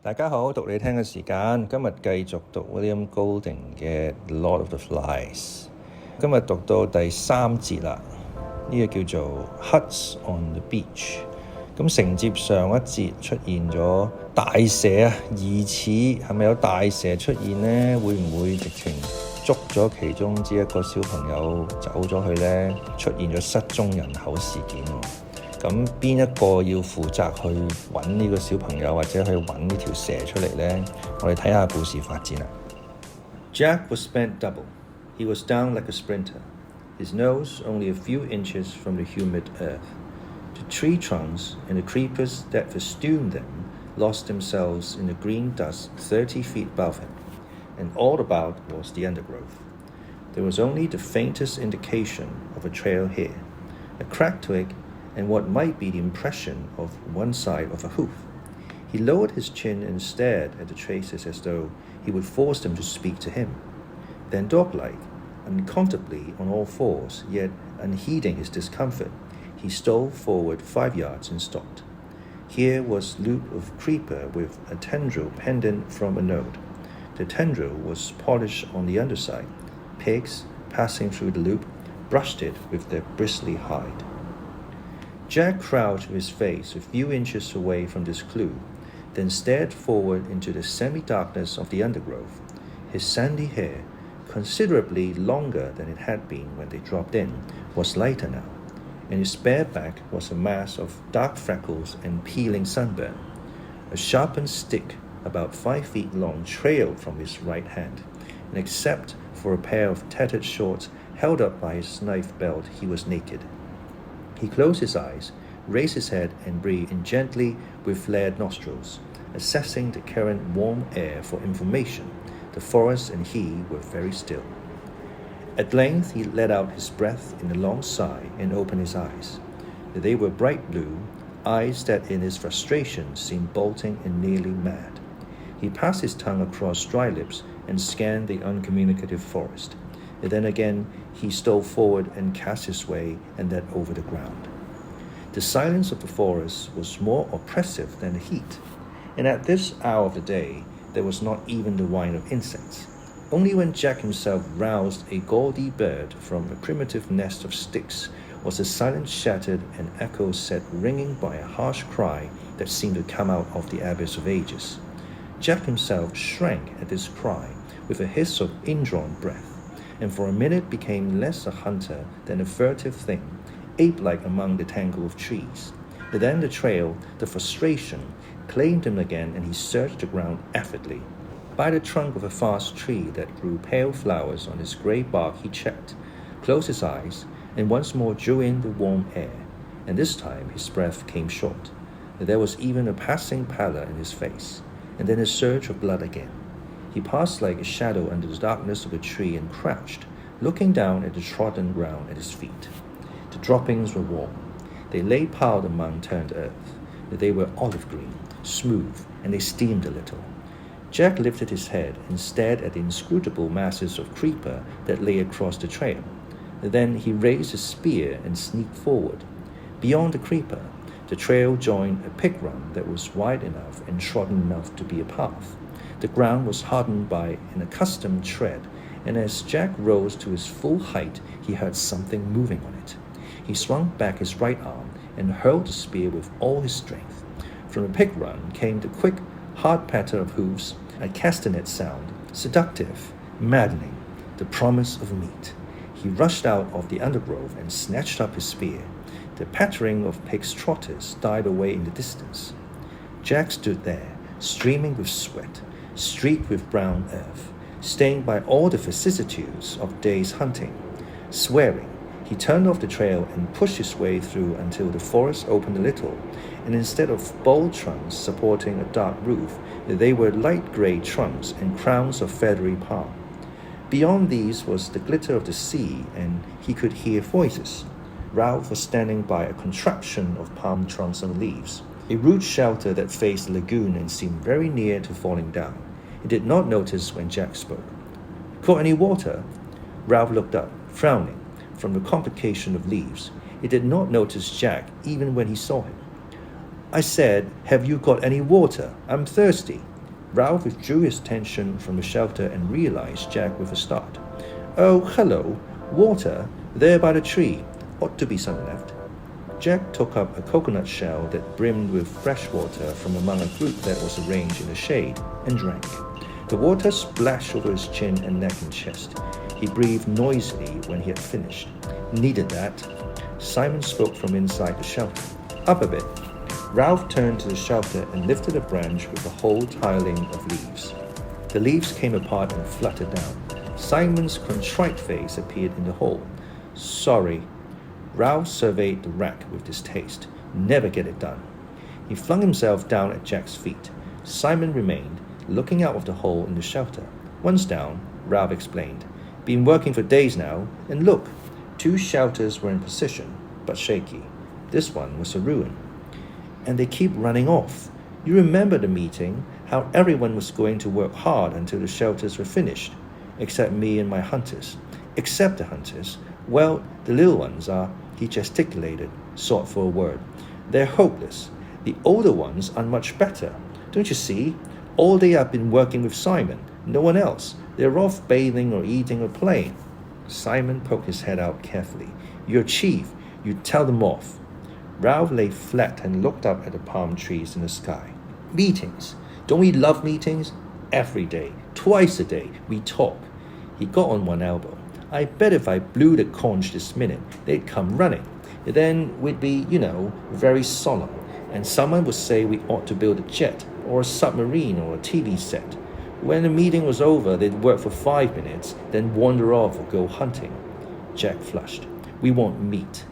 大家好，讀你聽嘅時間，今日繼續讀 William Golding 嘅 Lord of the Flies。今日讀到第3節啦，呢個叫做 Huts on the Beach。咁承接上一節出現咗大蛇啊，疑似係咪有大蛇出現呢？會唔會直情捉咗其中之一個小朋友走咗去呢？出現咗失蹤人口事件喎。咁邊一個要負責去揾呢個小朋友或者去揾呢條蛇出嚟呢？我哋睇下故事發展啦。Jack was bent double. He was down like a sprinter, his nose only a few inches from the humid earth. The tree trunks and the creepers that festooned them lost themselves in the green dust 30 feet above him, and all about was the undergrowth. There was only the faintest indication of a trail here, a cracked twig, and what might be the impression of one side of a hoof. He lowered his chin and stared at the traces as though he would force them to speak to him. Then dog-like, uncomfortably on all fours, yet unheeding his discomfort, he stole forward 5 yards and stopped. Here was loop of creeper with a tendril pendant from a node. The tendril was polished on the underside. Pigs, passing through the loop, brushed it with their bristly hide. Jack crouched with his face a few inches away from this clue, then stared forward into the semi-darkness of the undergrowth. His sandy hair, considerably longer than it had been when they dropped in, was lighter now, and his bare back was a mass of dark freckles and peeling sunburn. A sharpened stick, about 5 feet long, trailed from his right hand, and except for a pair of tattered shorts held up by his knife belt, he was naked. He closed his eyes, raised his head, and breathed in gently with flared nostrils, assessing the current warm air for information. The forest and he were very still. At length he let out his breath in a long sigh and opened his eyes. They were bright blue, eyes that in his frustration seemed bolting and nearly mad. He passed his tongue across dry lips and scanned the uncommunicative forest. And then again he stole forward and cast his way and then over the ground. The silence of the forest was more oppressive than the heat, and at this hour of the day there was not even the whine of insects. Only when Jack himself roused a gaudy bird from a primitive nest of sticks was the silence shattered and echoes set ringing by a harsh cry that seemed to come out of the abyss of ages. Jack himself shrank at this cry with a hiss of indrawn breath, and for a minute became less a hunter than a furtive thing, ape-like among the tangle of trees. But then the trail, the frustration, claimed him again, and he searched the ground avidly. By the trunk of a vast tree that grew pale flowers on its grey bark he checked, closed his eyes, and once more drew in the warm air, and this time his breath came short. There was even a passing pallor in his face, and then a surge of blood again. He passed like a shadow under the darkness of the tree and crouched, looking down at the trodden ground at his feet. The droppings were warm. They lay piled among turned earth. They were olive green, smooth, and they steamed a little. Jack lifted his head and stared at the inscrutable masses of creeper that lay across the trail. Then he raised his spear and sneaked forward. Beyond the creeper, the trail joined a pig run that was wide enough and trodden enough to be a path. The ground was hardened by an accustomed tread, and as Jack rose to his full height, he heard something moving on it. He swung back his right arm and hurled the spear with all his strength. From the pig run came the quick, hard patter of hoofs, a castanet sound, seductive, maddening, the promise of meat. He rushed out of the undergrowth and snatched up his spear. The pattering of pigs' trotters died away in the distance. Jack stood there, streaming with sweat, streaked with brown earth, stained by all the vicissitudes of day's hunting. Swearing, he turned off the trail and pushed his way through until the forest opened a little, and instead of bold trunks supporting a dark roof, they were light grey trunks and crowns of feathery palm. Beyond these was the glitter of the sea, and he could hear voices. Ralph was standing by a contraption of palm trunks and leaves, a rude shelter that faced the lagoon and seemed very near to falling down. He did not notice when Jack spoke. "Caught any water?" Ralph looked up, frowning, from the complication of leaves. He did not notice Jack even when he saw him. "I said, have you got any water? I'm thirsty." Ralph withdrew his attention from the shelter and realized Jack with a start. "Oh, hello, water, there by the tree. Ought to be some left." Jack took up a coconut shell that brimmed with fresh water from among a group that was arranged in the shade and drank. The water splashed over his chin and neck and chest. He breathed noisily when he had finished. "Needed that." Simon spoke from inside the shelter. "Up a bit." Ralph turned to the shelter and lifted a branch with a whole tiling of leaves. The leaves came apart and fluttered down. Simon's contrite face appeared in the hole. "Sorry." Ralph surveyed the rack with distaste. "Never get it done." He flung himself down at Jack's feet. Simon remained, looking out of the hole in the shelter. "Once down," Ralph explained. "Been working for days now, and look, 2 shelters were in position, but shaky. This one was a ruin. And they keep running off. You remember the meeting, how everyone was going to work hard until the shelters were finished, except me and my hunters. Except the hunters. Well, the little ones are," he gesticulated, sought for a word. "They're hopeless. The older ones are much better. Don't you see? All day I've been working with Simon, no one else. They're off bathing or eating or playing." Simon poked his head out carefully. "You're chief. You tell them off." Ralph lay flat and looked up at the palm trees in the sky. "Meetings. Don't we love meetings? Every day, twice a day, we talk." He got on one elbow. "I bet if I blew the conch this minute, they'd come running. Then we'd be, very solemn. And someone would say we ought to build a jet, or a submarine, or a TV set. When the meeting was over, they'd work for 5 minutes, then wander off or go hunting." Jack flushed. "We want meat."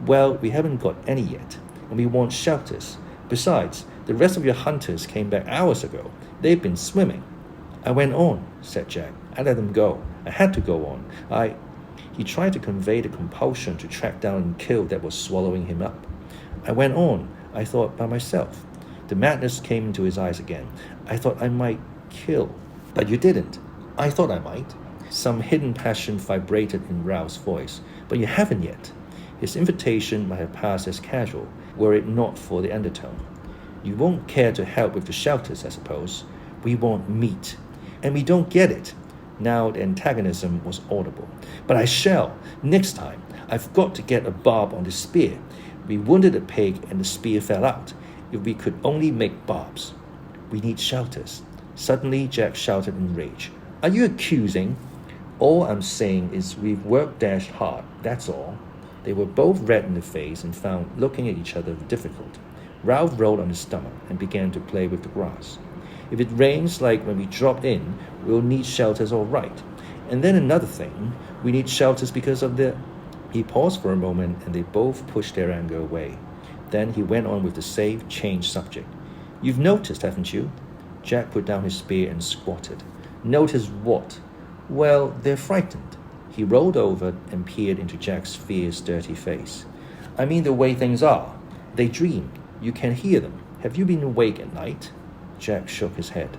"Well, we haven't got any yet, and we want shelters. Besides, the rest of your hunters came back hours ago. They've been swimming." "I went on," said Jack. "I let them go. I had to go on. He tried to convey the compulsion to track down and kill that was swallowing him up. "I went on, I thought, by myself." The madness came into his eyes again. "I thought I might kill." "But you didn't." "I thought I might." Some hidden passion vibrated in Ralph's voice. "But you haven't yet." His invitation might have passed as casual, were it not for the undertone. "You won't care to help with the shelters, I suppose." "We want meat." "And we don't get it." Now the antagonism was audible. "But I shall. Next time. I've got to get a barb on the spear. We wounded a pig and the spear fell out. If we could only make barbs." "We need shelters." Suddenly Jack shouted in rage. "Are you accusing?" "All I'm saying is we've worked dashed hard, that's all." They were both red in the face and found looking at each other difficult. Ralph rolled on his stomach and began to play with the grass. "If it rains like when we dropped in, we'll need shelters all right. And then another thing, we need shelters because of the..." He paused for a moment and they both pushed their anger away. Then he went on with the same changed subject. "You've noticed, haven't you?" Jack put down his spear and squatted. "Noticed what?" "Well, they're frightened." He rolled over and peered into Jack's fierce, dirty face. "I mean the way things are. They dream. You can hear them. Have you been awake at night?" Jack shook his head.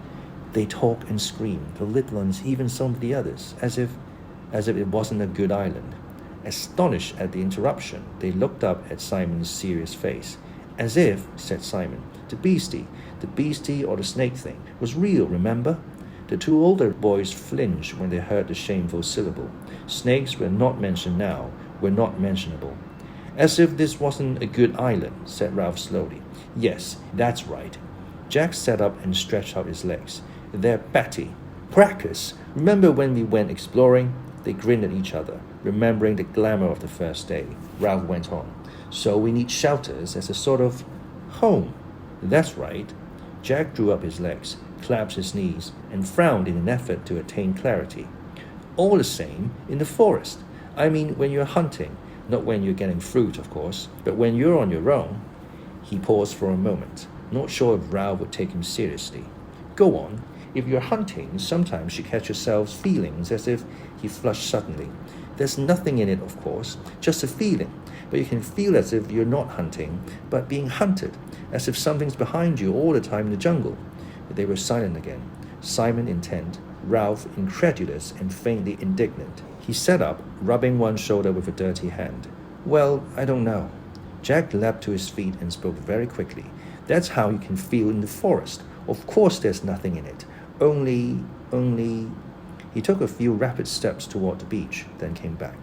"They talk and scream, the littluns, even some of the others, as if it wasn't a good island." Astonished at the interruption, they looked up at Simon's serious face. "As if," said Simon, the beastie or the snake thing, was real, remember?" The 2 older boys flinched when they heard the shameful syllable. Snakes were not mentioned now, were not mentionable. "As if this wasn't a good island," said Ralph slowly. "Yes, that's right." Jack sat up and stretched out his legs. "They're batty." "Crackers! Remember when we went exploring?" They grinned at each other, remembering the glamour of the first day. Ralph went on. "So we need shelters as a sort of home." "That's right." Jack drew up his legs, clapped his knees, and frowned in an effort to attain clarity. "All the same, in the forest. I mean when you're hunting, not when you're getting fruit, of course, but when you're on your own." He paused for a moment, not sure if Ralph would take him seriously. "Go on. If you're hunting, sometimes you catch yourselves feelings as if..." He flushed suddenly. "There's nothing in it, of course, just a feeling. But you can feel as if you're not hunting, but being hunted, as if something's behind you all the time in the jungle." They were silent again, Simon intent, Ralph incredulous and faintly indignant. He sat up, rubbing one shoulder with a dirty hand. "Well, I don't know." Jack leapt to his feet and spoke very quickly. "That's how you can feel in the forest. Of course there's nothing in it. Only... He took a few rapid steps toward the beach, then came back.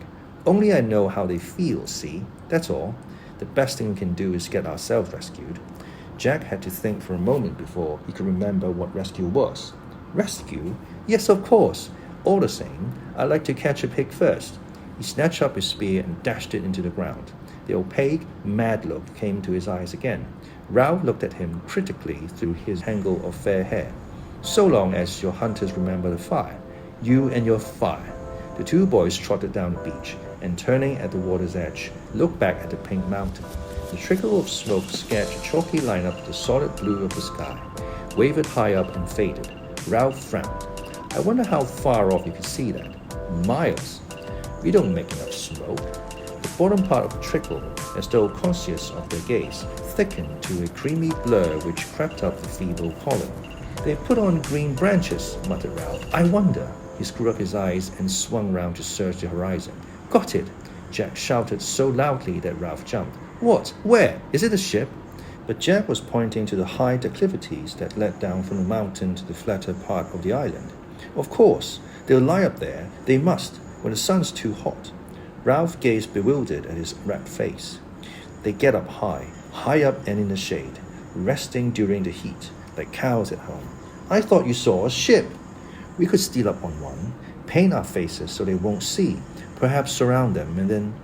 Only I know how they feel, see? That's all. The best thing we can do is get ourselves rescued. Jack had to think for a moment before he could remember what rescue was. Rescue? Yes, of course. All the same, I'd like to catch a pig first. He snatched up his spear and dashed it into the ground. The opaque, mad look came to his eyes again. Ralph looked at him critically through his tangle of fair hair. So long as your hunters remember the fire. You and your fire. The two boys trotted down the beach, and turning at the water's edge, looked back at the pink mountain. The trickle of smoke sketched a chalky line up the solid blue of the sky, wavered high up and faded. Ralph frowned. I wonder how far off you could see that. Miles. We don't make enough smoke. The bottom part of the trickle, as though conscious of their gaze, thickened to a creamy blur which crept up the feeble column. They put on green branches, muttered Ralph. I wonder. He screwed up his eyes and swung round to search the horizon. Got it! Jack shouted so loudly that Ralph jumped. What? Where? Is it a ship? But Jack was pointing to the high declivities that led down from the mountain to the flatter part of the island. Of course, they'll lie up there. They must, when the sun's too hot. Ralph gazed bewildered at his rapt face. They get up high up and in the shade, resting during the heat, like cows at home. I thought you saw a ship. We could steal up on one, paint our faces so they won't see, perhaps surround them, and then...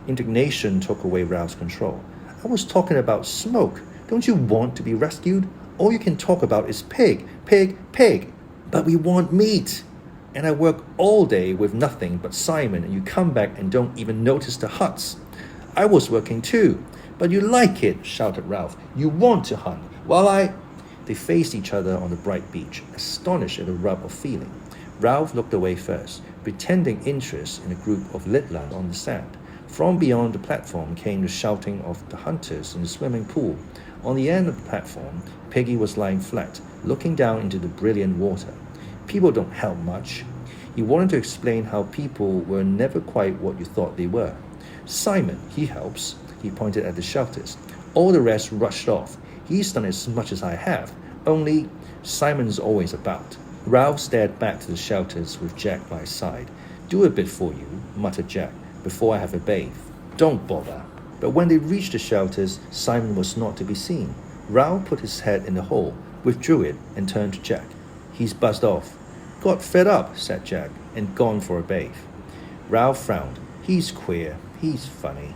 Indignation took away Ralph's control. I was talking about smoke. Don't you want to be rescued? All you can talk about is pig, pig, pig. But we want meat. And I work all day with nothing but Simon, and you come back and don't even notice the huts. I was working too. But you like it, shouted Ralph. You want to hunt, while I... They faced each other on the bright beach, astonished at the rub of feeling. Ralph looked away first, pretending interest in a group of littluns on the sand. From beyond the platform came the shouting of the hunters in the swimming pool. On the end of the platform, Peggy was lying flat, looking down into the brilliant water. People don't help much. He wanted to explain how people were never quite what you thought they were. Simon, he helps. He pointed at the shelters. All the rest rushed off. He's done as much as I have. Only Simon's always about. Ralph stared back to the shelters with Jack by his side. Do a bit for you, muttered Jack, before I have a bathe. Don't bother. But when they reached the shelters, Simon was not to be seen. Ralph put his head in the hole, withdrew it, and turned to Jack. He's buzzed off. Got fed up, said Jack, and gone for a bathe. Ralph frowned. He's queer. He's funny.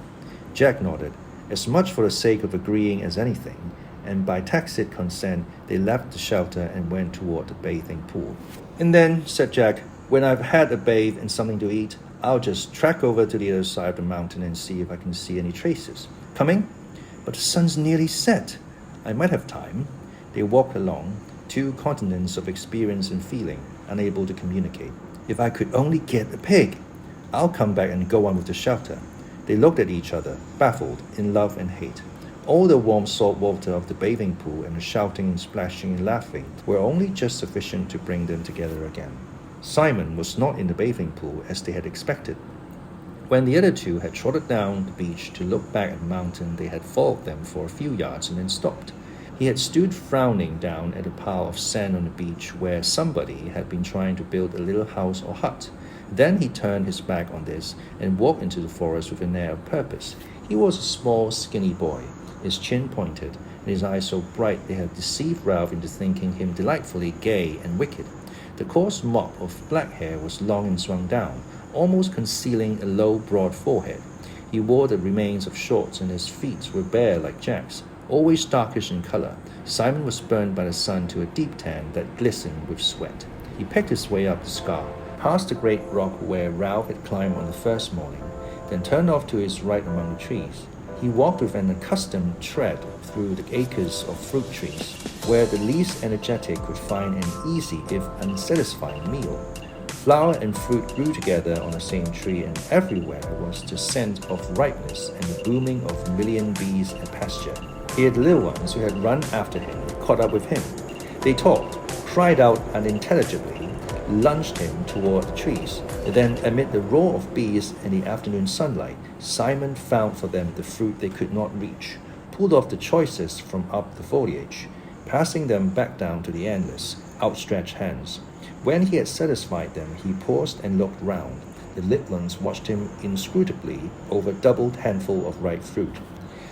Jack nodded, as much for the sake of agreeing as anything, and by tacit consent, they left the shelter and went toward the bathing pool. And then, said Jack, when I've had a bathe and something to eat, I'll just trek over to the other side of the mountain and see if I can see any traces. Coming? But the sun's nearly set. I might have time. They walked along, two continents of experience and feeling, unable to communicate. If I could only get a pig! I'll come back and go on with the shelter. They looked at each other, baffled, in love and hate. All the warm salt water of the bathing pool and the shouting and splashing and laughing were only just sufficient to bring them together again. Simon was not in the bathing pool as they had expected. When the other two had trotted down the beach to look back at the mountain, they had followed them for a few yards and then stopped. He had stood frowning down at a pile of sand on the beach where somebody had been trying to build a little house or hut. Then he turned his back on this and walked into the forest with an air of purpose. He was a small, skinny boy, his chin pointed, and his eyes so bright they had deceived Ralph into thinking him delightfully gay and wicked. The coarse mop of black hair was long and swung down, almost concealing a low, broad forehead. He wore the remains of shorts, and his feet were bare like Jack's, always darkish in color. Simon was burned by the sun to a deep tan that glistened with sweat. He picked his way up the scar, past the great rock where Ralph had climbed on the first morning, then turned off to his right among the trees. He walked with an accustomed tread through the acres of fruit trees, where the least energetic could find an easy if unsatisfying meal. Flower and fruit grew together on the same tree, and everywhere was the scent of ripeness and the booming of a million bees at pasture. He had little ones who had run after him, caught up with him. They talked, cried out unintelligibly, lunged him toward the trees. Then, amid the roar of bees and the afternoon sunlight, Simon found for them the fruit they could not reach, pulled off the choicest from up the foliage, passing them back down to the endless, outstretched hands. When he had satisfied them, he paused and looked round. The littluns watched him inscrutably over a doubled handful of ripe fruit.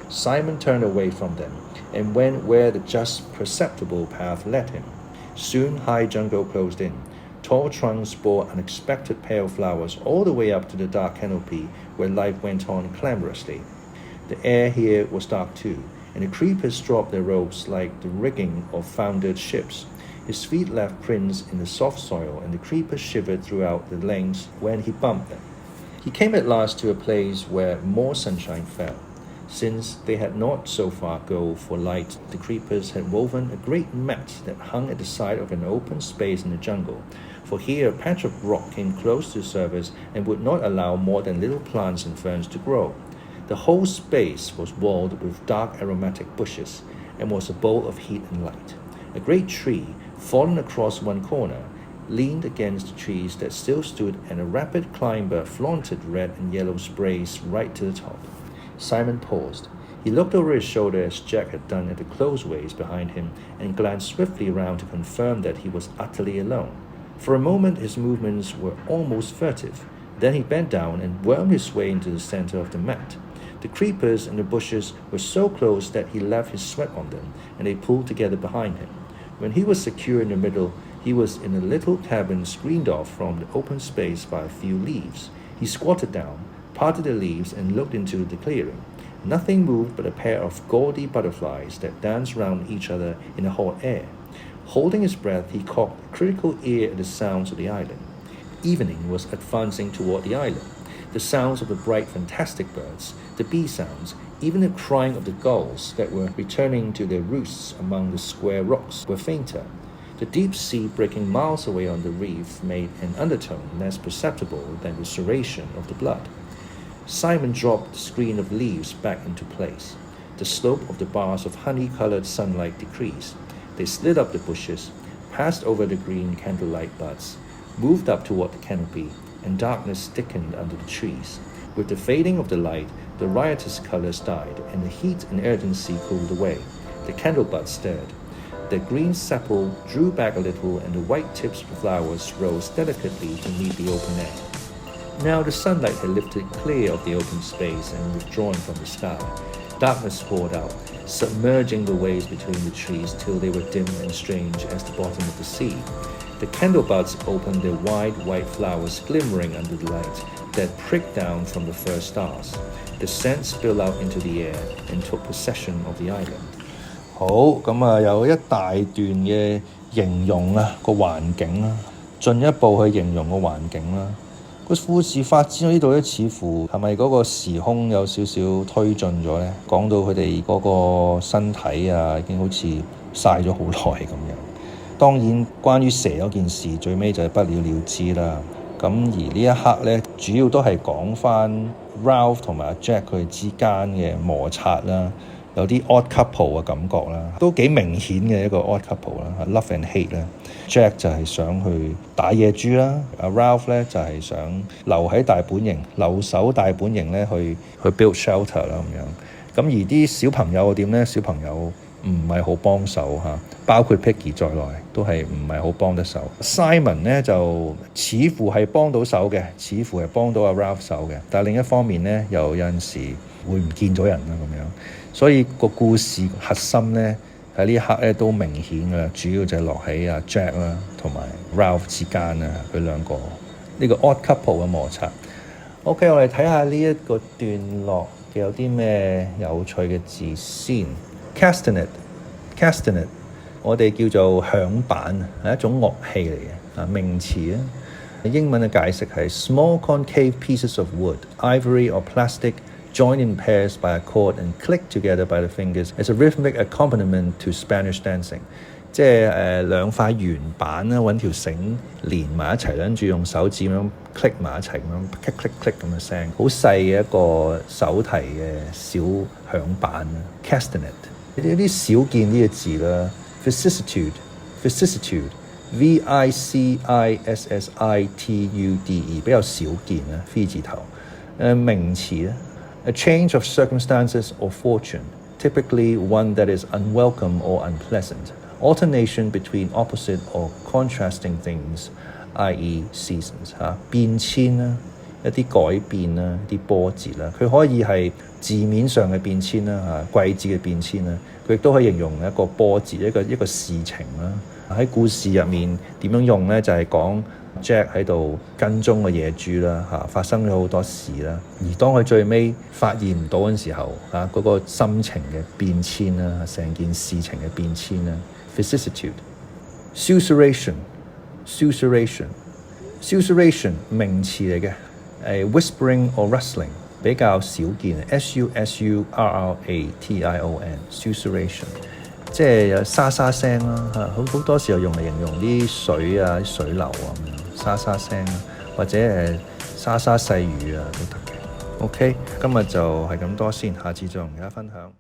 Simon turned away from them and went where the just perceptible path led him. Soon high jungle closed in. Tall trunks bore unexpected pale flowers all the way up to the dark canopy where life went on clamorously. The air here was dark too, and the creepers dropped their robes like the rigging of foundered ships. His feet left prints in the soft soil, and the creepers shivered throughout the lengths when he bumped them. He came at last to a place where more sunshine fell. Since they had not so far go for light, the creepers had woven a great mat that hung at the side of an open space in the jungle. For here a patch of rock came close to the surface and would not allow more than little plants and ferns to grow. The whole space was walled with dark aromatic bushes, and was a bowl of heat and light. A great tree, fallen across one corner, leaned against the trees that still stood, and a rapid climber flaunted red and yellow sprays right to the top. Simon paused. He looked over his shoulder as Jack had done at the closeways behind him, and glanced swiftly round to confirm that he was utterly alone. For a moment his movements were almost furtive. Then he bent down and wormed his way into the center of the mat. The creepers and the bushes were so close that he left his sweat on them, and they pulled together behind him. When he was secure in the middle, he was in a little cabin screened off from the open space by a few leaves. He squatted down, parted the leaves, and looked into the clearing. Nothing moved but a pair of gaudy butterflies that danced round each other in the hot air. Holding his breath, he cocked a critical ear at the sounds of the island. Evening was advancing toward the island. The sounds of the bright, fantastic birds, the bee sounds, even the crying of the gulls that were returning to their roosts among the square rocks were fainter. The deep sea breaking miles away on the reef made an undertone less perceptible than the serration of the blood. Simon dropped the screen of leaves back into place. The slope of the bars of honey-colored sunlight decreased. They slid up the bushes, passed over the green candlelight buds, moved up toward the canopy, and darkness thickened under the trees. With the fading of the light, the riotous colors died, and the heat and urgency cooled away. The candle buds stirred. The green sepal drew back a little, and the white tips of the flowers rose delicately to meet the open air. Now the sunlight had lifted clear of the open space and withdrawn from the sky. Darkness poured out, submerging the waves between the trees till they were dim and strange as the bottom of the sea. The candle buds opened their wide white flowers glimmering under the light that pricked down from the first stars. The scent spilled out into the air and took possession of the island. 好，咁有一大段嘅形容個環境啦，進一步去形容個環境啦。個故事發展到呢度咧，似乎係咪嗰個時空有少少推進咗咧？講到佢哋嗰個身體已經好似曬咗好耐咁樣。當然，關於蛇嗰件事，最尾就係不了了之啦。咁而呢一刻咧，主要都係講翻 Ralph 同埋 Jack 佢哋之間嘅摩擦啦，有啲 odd couple 嘅感覺啦，都幾明顯嘅一個 odd couple 啦 ，love and hate 啦。Jack 就係想去打野豬啦，阿 Ralph 咧就係想留喺大本營，留守大本營咧去 build shelter 啦咁樣。咁而啲小朋友點咧？小朋友唔係好幫手嚇，包括 Piggy 在內都係唔係好幫得手。Simon 咧就似乎係幫到手嘅，似乎係幫到阿 Ralph 手嘅，但係另一方面咧又有陣時會唔見咗人啦咁樣。所以個故事核心咧喺呢一刻咧都明顯㗎，主要就係落喺阿 Jack 啦同埋 Ralph 之間啊，佢兩個呢個 odd couple 嘅摩擦。OK， 我哋睇下呢一個段落嘅有啲咩有趣嘅字先。Castanet 我哋叫做響板，係一種樂器嚟嘅名詞啊。英文嘅解釋係 small concave pieces of wood, ivory or plastic joined in pairs by a cord and clicked together by the fingers as a rhythmic accompaniment to Spanish dancing。即係兩塊圓板啦，揾條繩連埋一齊，跟住用手指咁樣 click 埋一齊咁樣 click click click 咁嘅聲，好細嘅一個手提嘅小響板 Castanet。有啲少見啲嘅字啦 Vicissitude Vicissitude 比較少見啦 V 字頭。名詞 A change of circumstances or fortune, typically one that is unwelcome or unpleasant。alternation between opposite or contrasting things, i.e. seasons 變遷啦，一啲改變啦，啲波折啦，佢可以係字面上嘅變遷啦，季節嘅變遷啦，佢亦都可以形容一個波折，一個事情啦。喺故事入面點樣用呢？就係講 Jack 喺度跟蹤個野豬啦，發生咗好多事啦。而當佢最尾發現唔到嘅時候，嗰個心情嘅變遷啦，成件事情嘅變遷啦。Vicissitude, Susurration 名詞嚟嘅，whispering or rustling 比較少見。Susurration Susurration 即係有沙沙聲啦，好多時候用嚟形容啲水啊、啲水流啊咁樣，沙沙聲啊，或者沙沙細語啊都得嘅。OK， 今日就係咁多先，下次再同大家分享。